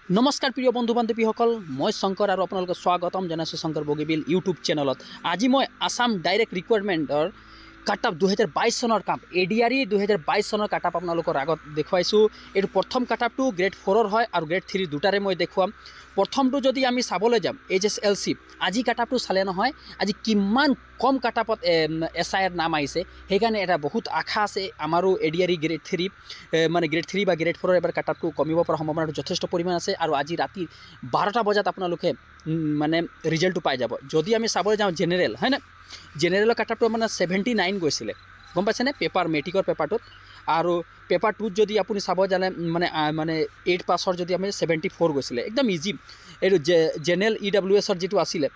নমস্কাৰ প্ৰিয় বন্ধু বান্ধৱীসকল, মই শংকৰ আৰু আপোনালোকক স্বাগতম জনাইছোঁ শংকৰ বগীবিল ইউটিউব চেনেলত। আজি মই আসাম ডাইৰেক্ট ৰিকুৱাৰমেণ্টৰ কাট আপ 2022 চনৰ কাম ADRE 2022 চনৰ কাট আপ আপোনালোকৰ আগত দেখুৱাইছোঁ। এইটো প্ৰথম কাট আপটো গ্ৰেড 4ৰ হয় আৰু গ্ৰেড 3 দুটাৰে মই দেখুৱাম। প্ৰথমটো যদি আমি চাবলৈ যাম HSLC, আজি কাট আপটো চালে নহয়, আজি কিমান কম কাট আপত SIৰ নাম আহিছে, সেইকাৰণে এটা বহুত আশা আছে আমাৰো ADRE গ্ৰেড 3 মানে গ্ৰেড 3 বা গ্ৰেড 4ৰ এবাৰ কাট আপটো কমিব পৰা সম্ভাৱনাটো যথেষ্ট পৰিমাণ আছে। আৰু আজি ৰাতি 12টা বজাত আপোনালোকে মানে ৰিজাল্টটো পাই যাব। যদি আমি চাবলৈ যাওঁ জেনেৰেল, হয়নে, জেনেৰেলৰ কাট আপটো মানে 79 গৈছিলে, গম পাইছেনে, পেপাৰ মেট্ৰিকৰ পেপাৰটোত। আৰু পেপাৰ 2ত যদি আপুনি চাব জানে মানে 8 পাছৰ যদি আমি 74 গৈছিলে, একদম ইজি। এইটো জেনেৰেল EWSৰ যিটো আছিলে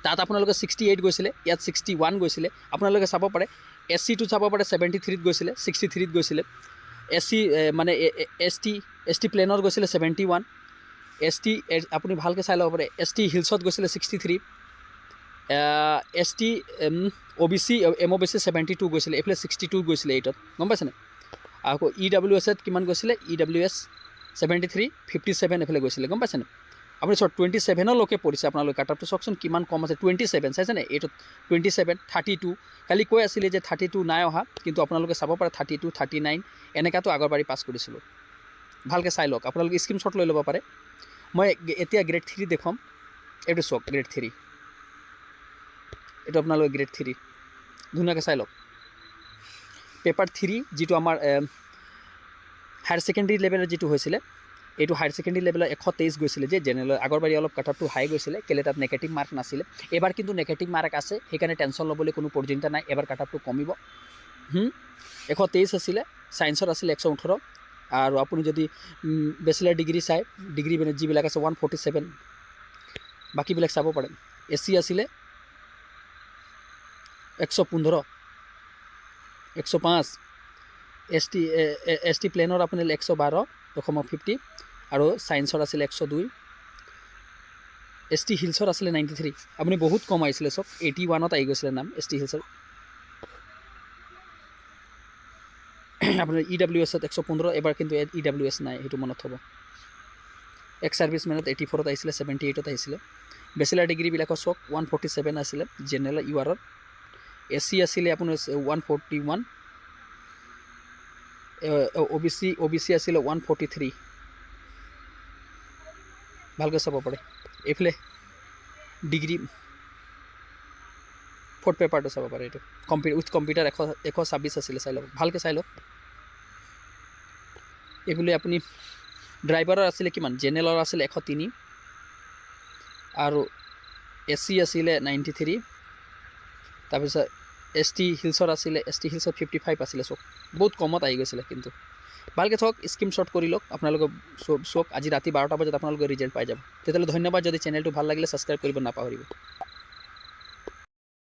তাত আপোনালোকে 68 গৈছিলে, ইয়াত 61 গৈছিলে। আপোনালোকে চাব পাৰে SC টো চাব পাৰে 73ত গৈছিলে, 63ত গৈছিলে। SC মানে ST প্লেনৰ গৈছিলে 71, ST আপুনি ভালকৈ চাই ল'ব পাৰে। ST হিলছত গৈছিলে 63, ST OBC MOBC 72 গৈছিলে, এইফালে 62 গৈছিলে 8ত, গম পাইছেনে। আকৌ EWSত কিমান গৈছিলে, EWS 73, 57 এইফালে গৈছিলে, গম পাইছেনে। আপুনি 27লৈকে পৰিছে আপোনালোকে কাট আপটো চাওকচোন কিমান কম আছে। 27 চাইছেনে, এইটোত 27, 32 কালি কৈ আছিলে যে 32 নাই অহা, কিন্তু আপোনালোকে চাব পাৰে 32, 39 এনেকুৱাতো আগৰবাৰী পাছ কৰিছিলোঁ। ভালকৈ চাই লওক, আপোনালোকে স্ক্ৰীনশ্বট লৈ ল'ব পাৰে। মই এতিয়া গ্ৰেড 3 দেখুৱাম। এইটো চাওক গ্ৰেড 3, এইটো আপোনালোকে গ্ৰেড 3 ধুনীয়াকৈ চাই লওক। পেপাৰ 3 যিটো আমাৰ হায়াৰ ছেকেণ্ডেৰী লেভেলৰ যিটো হৈছিলে, এইটো হায়াৰ ছেকেণ্ডেৰী লেভেলৰ 123 গৈছিলে, যে জেনেৰেল আগৰবাৰী অলপ কাট আপটো হাই গৈছিলে, কেলৈ তাত নেগেটিভ মাৰ্ক নাছিলে। এবাৰ কিন্তু নেগেটিভ মাৰ্ক আছে, সেইকাৰণে টেনশ্যন ল'বলৈ কোনো প্ৰয়োজনীয়তা নাই। এবাৰ কাট আপটো কমিব। 123 আছিলে, ছায়েন্সত আছিলে 118। আৰু আপুনি যদি বেচেলাৰ ডিগ্ৰী চাই, ডিগ্ৰী মানে যিবিলাক আছে 147, বাকীবিলাক চাব পাৰে। SC আছিলে 115, 105, ST প্লেনৰ আপুনি 112.50 আৰু ছায়েন্সৰ আছিলে 102, ST হিলছৰ আছিলে 93। আপুনি বহুত কম আহিছিলে, চব 81ত আহি গৈছিলে নাম ST হিলছৰ। আপোনাৰ EWSত 115, এবাৰ কিন্তু EWS নাই, সেইটো মনত থ'ব। এক্স ছাৰ্ভিচমেনত 84ত আহিছিলে, 78ত আহিছিলে। বেচেলাৰ ডিগ্ৰীবিলাকৰ চক 147 আছিলে জেনেৰেল URৰ। SC আছিলে আপোনাৰ 141, OBC আছিলে 143। ভালকৈ চাব পাৰে। এইফালে ডিগ্ৰী 4th পেপাৰটো চাব পাৰে, এইটো উইথ কম্পিউটাৰ 126 আছিলে, চাই লওক, ভালকৈ চাই লওক। এইবুলি আপুনি ড্ৰাইভাৰৰ আছিলে কিমান, জেনেৰেলৰ আছিলে 103 আৰু SC আছিলে 93। তাৰপিছত ST হিলছৰ আছিলে, ST হিলছত 55 আছিলে, চক বহুত কমত আহি গৈছিলে। কিন্তু ভালকৈ চাওক, স্ক্ৰীনশ্বট কৰি লওক, আপোনালোকে চাওক। আজি ৰাতি 12টা বজাত আপোনালোকে ৰিজাল্ট পাই যাব। তেতিয়াহ'লে ধন্যবাদ। যদি চেনেলটো ভাল লাগিলে ছাবস্ক্ৰাইব কৰিব নাপাহৰিব।